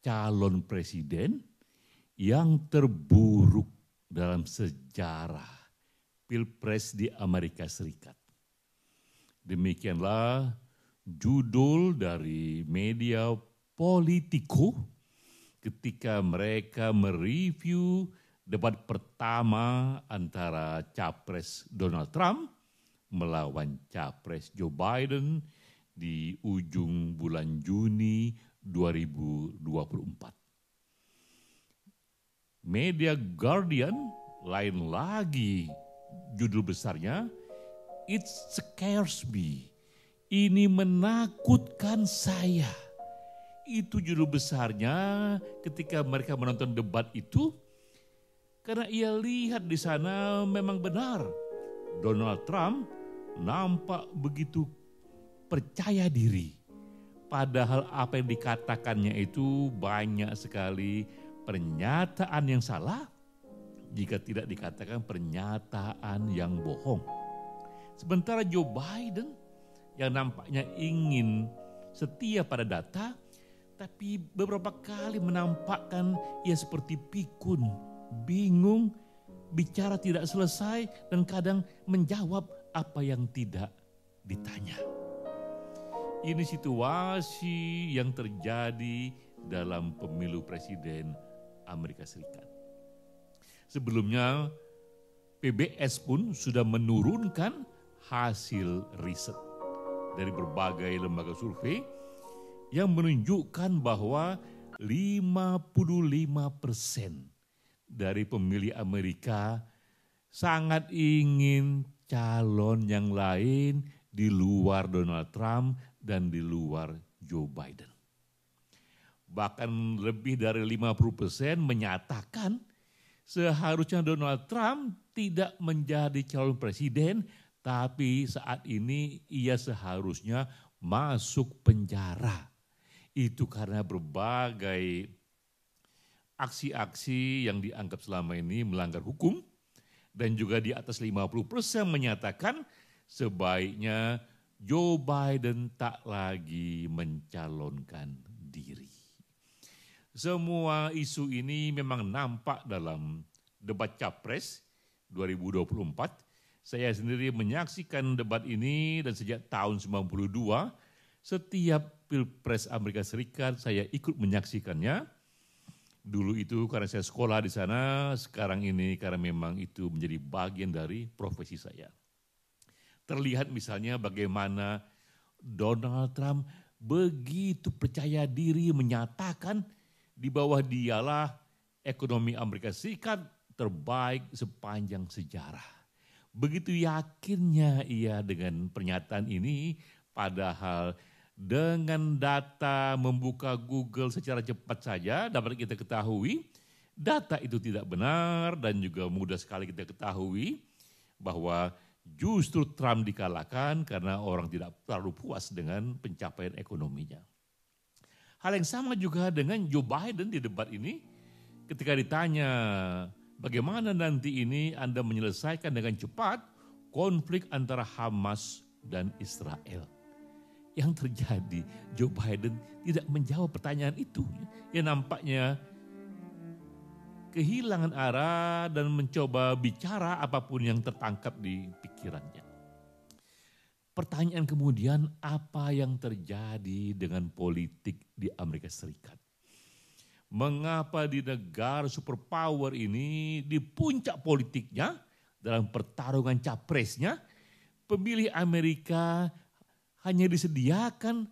calon presiden yang terburuk dalam sejarah Pilpres di Amerika Serikat. Demikianlah judul dari media Politico ketika mereka mereview debat pertama antara Capres Donald Trump melawan Capres Joe Biden di ujung bulan Juni 2024. Media Guardian lain lagi judul besarnya, "It scares me." Ini menakutkan saya. Itu judul besarnya ketika mereka menonton debat itu, karena ia lihat di sana memang benar Donald Trump nampak begitu percaya diri. Padahal apa yang dikatakannya itu banyak sekali pernyataan yang salah, jika tidak dikatakan pernyataan yang bohong. Sementara Joe Biden yang nampaknya ingin setia pada data, tapi beberapa kali menampakkan ia seperti pikun, bingung, bicara tidak selesai, dan kadang menjawab apa yang tidak ditanya. Ini situasi yang terjadi dalam pemilu presiden Amerika Serikat. Sebelumnya PBS pun sudah menurunkan hasil riset dari berbagai lembaga survei yang menunjukkan bahwa 55% dari pemilih Amerika sangat ingin calon yang lain di luar Donald Trump dan di luar Joe Biden. Bahkan lebih dari 50% menyatakan seharusnya Donald Trump tidak menjadi calon presiden, tapi saat ini ia seharusnya masuk penjara. Itu karena berbagai aksi-aksi yang dianggap selama ini melanggar hukum, dan juga di atas 50% menyatakan sebaiknya Joe Biden tak lagi mencalonkan diri. Semua isu ini memang nampak dalam debat Capres 2024. Saya sendiri menyaksikan debat ini dan sejak tahun 92, setiap Pilpres Amerika Serikat saya ikut menyaksikannya. Dulu itu karena saya sekolah di sana, sekarang ini karena memang itu menjadi bagian dari profesi saya. Terlihat misalnya bagaimana Donald Trump begitu percaya diri menyatakan di bawah dialah ekonomi Amerika Serikat terbaik sepanjang sejarah. Begitu yakinnya ia dengan pernyataan ini, padahal dengan data membuka Google secara cepat saja dapat kita ketahui data itu tidak benar, dan juga mudah sekali kita ketahui bahwa justru Trump dikalahkan karena orang tidak terlalu puas dengan pencapaian ekonominya. Hal yang sama juga dengan Joe Biden di debat ini, ketika ditanya bagaimana nanti ini Anda menyelesaikan dengan cepat konflik antara Hamas dan Israel. Yang terjadi, Joe Biden tidak menjawab pertanyaan itu. Ya nampaknya kehilangan arah dan mencoba bicara apapun yang tertangkap di pikirannya. Pertanyaan kemudian, apa yang terjadi dengan politik di Amerika Serikat? Mengapa di negara superpower ini, di puncak politiknya, dalam pertarungan capresnya, pemilih Amerika hanya disediakan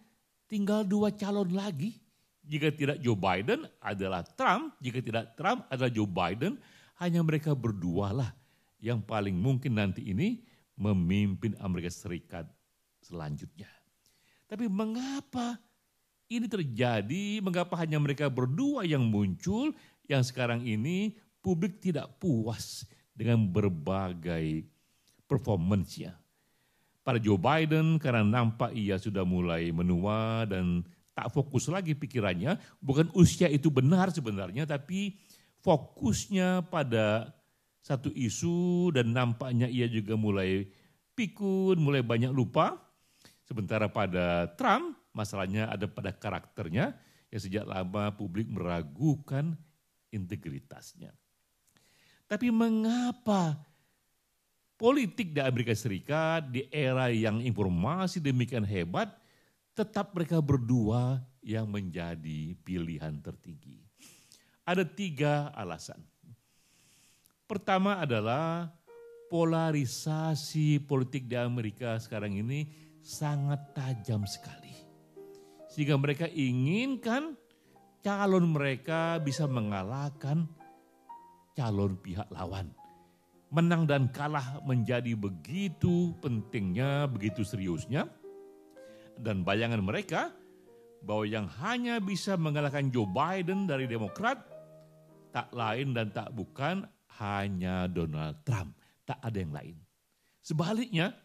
tinggal 2 calon lagi. Jika tidak Joe Biden adalah Trump, jika tidak Trump adalah Joe Biden, hanya mereka berdualah yang paling mungkin nanti ini memimpin Amerika Serikat selanjutnya. Tapi mengapa ini terjadi? Mengapa hanya mereka berdua yang muncul, yang sekarang ini publik tidak puas dengan berbagai performance-nya? Pada Joe Biden karena nampak ia sudah mulai menua dan tak fokus lagi pikirannya. Bukan usia itu benar sebenarnya, tapi fokusnya pada satu isu dan nampaknya ia juga mulai pikun, mulai banyak lupa. Sementara pada Trump masalahnya ada pada karakternya yang sejak lama publik meragukan integritasnya. Tapi mengapa politik di Amerika Serikat di era yang informasi demikian hebat, tetap mereka berdua yang menjadi pilihan tertinggi? Ada 3 alasan. Pertama adalah polarisasi politik di Amerika sekarang ini sangat tajam sekali. Sehingga mereka inginkan calon mereka bisa mengalahkan calon pihak lawan. Menang dan kalah menjadi begitu pentingnya, begitu seriusnya. Dan bayangan mereka bahwa yang hanya bisa mengalahkan Joe Biden dari Demokrat tak lain dan tak bukan hanya Donald Trump. Tak ada yang lain. Sebaliknya,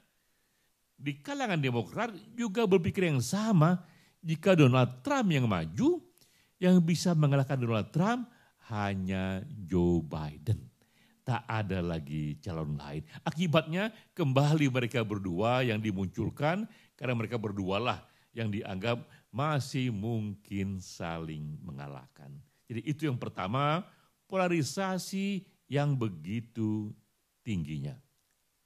di kalangan Demokrat juga berpikir yang sama. Jika Donald Trump yang maju, yang bisa mengalahkan Donald Trump hanya Joe Biden. Tak ada lagi calon lain. Akibatnya kembali mereka berdua yang dimunculkan karena mereka berdualah yang dianggap masih mungkin saling mengalahkan. Jadi itu yang pertama, polarisasi yang begitu tingginya.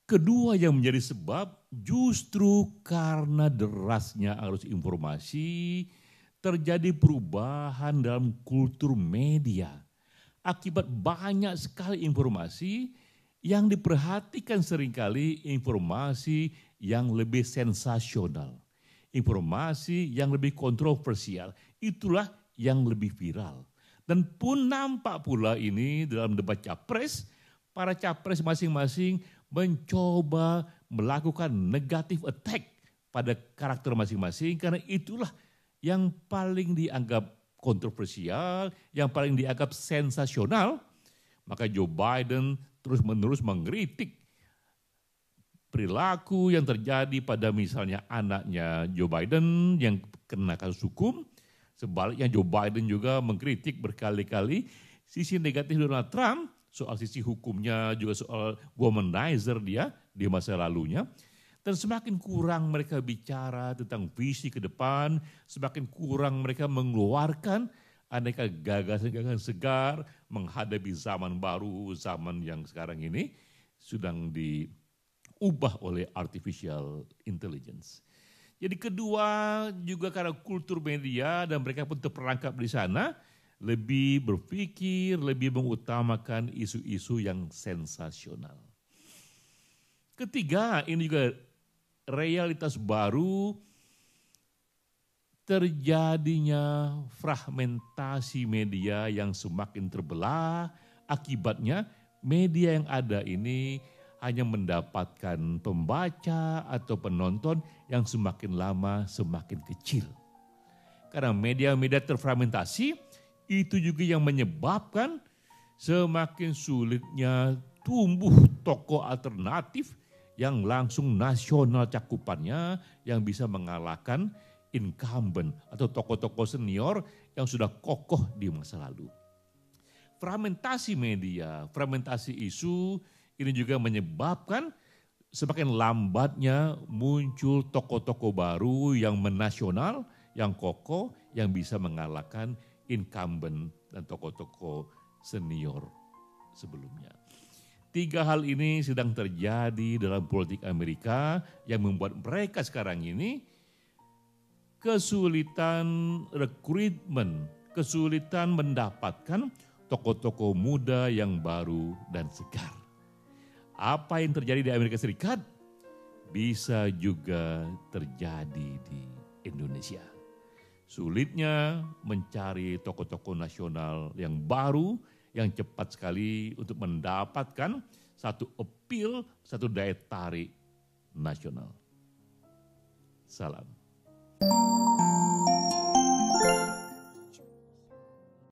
Kedua yang menjadi sebab justru karena derasnya arus informasi terjadi perubahan dalam kultur media. Akibat banyak sekali informasi yang diperhatikan seringkali informasi yang lebih sensasional. Informasi yang lebih kontroversial, itulah yang lebih viral. Dan pun nampak pula ini dalam debat capres, para capres masing-masing mencoba melakukan negative attack pada karakter masing-masing karena itulah yang paling dianggap kontroversial, yang paling dianggap sensasional. Maka Joe Biden terus-menerus mengkritik perilaku yang terjadi pada misalnya anaknya Joe Biden yang kena kasus hukum. Sebaliknya Joe Biden juga mengkritik berkali-kali sisi negatif Donald Trump, soal sisi hukumnya, juga soal womanizer dia di masa lalunya. Dan semakin kurang mereka bicara tentang visi ke depan, semakin kurang mereka mengeluarkan aneka gagasan-gagasan segar menghadapi zaman baru, zaman yang sekarang ini sedang diubah oleh artificial intelligence. Jadi kedua juga karena kultur media dan mereka pun terperangkap di sana, lebih berpikir, lebih mengutamakan isu-isu yang sensasional. Ketiga, ini juga realitas baru terjadinya fragmentasi media yang semakin terbelah. Akibatnya media yang ada ini hanya mendapatkan pembaca atau penonton yang semakin lama semakin kecil. Karena media-media terfragmentasi, itu juga yang menyebabkan semakin sulitnya tumbuh tokoh alternatif yang langsung nasional cakupannya yang bisa mengalahkan incumbent atau tokoh-tokoh senior yang sudah kokoh di masa lalu. Fragmentasi media, fragmentasi isu ini juga menyebabkan semakin lambatnya muncul tokoh-tokoh baru yang menasional, yang kokoh, yang bisa mengalahkan incumbent dan tokoh-tokoh senior sebelumnya. 3 hal ini sedang terjadi dalam politik Amerika yang membuat mereka sekarang ini kesulitan rekrutmen, kesulitan mendapatkan tokoh-tokoh muda yang baru dan segar. Apa yang terjadi di Amerika Serikat bisa juga terjadi di Indonesia. Sulitnya mencari tokoh-tokoh nasional yang baru, yang cepat sekali untuk mendapatkan satu appeal, satu daya tarik nasional. Salam.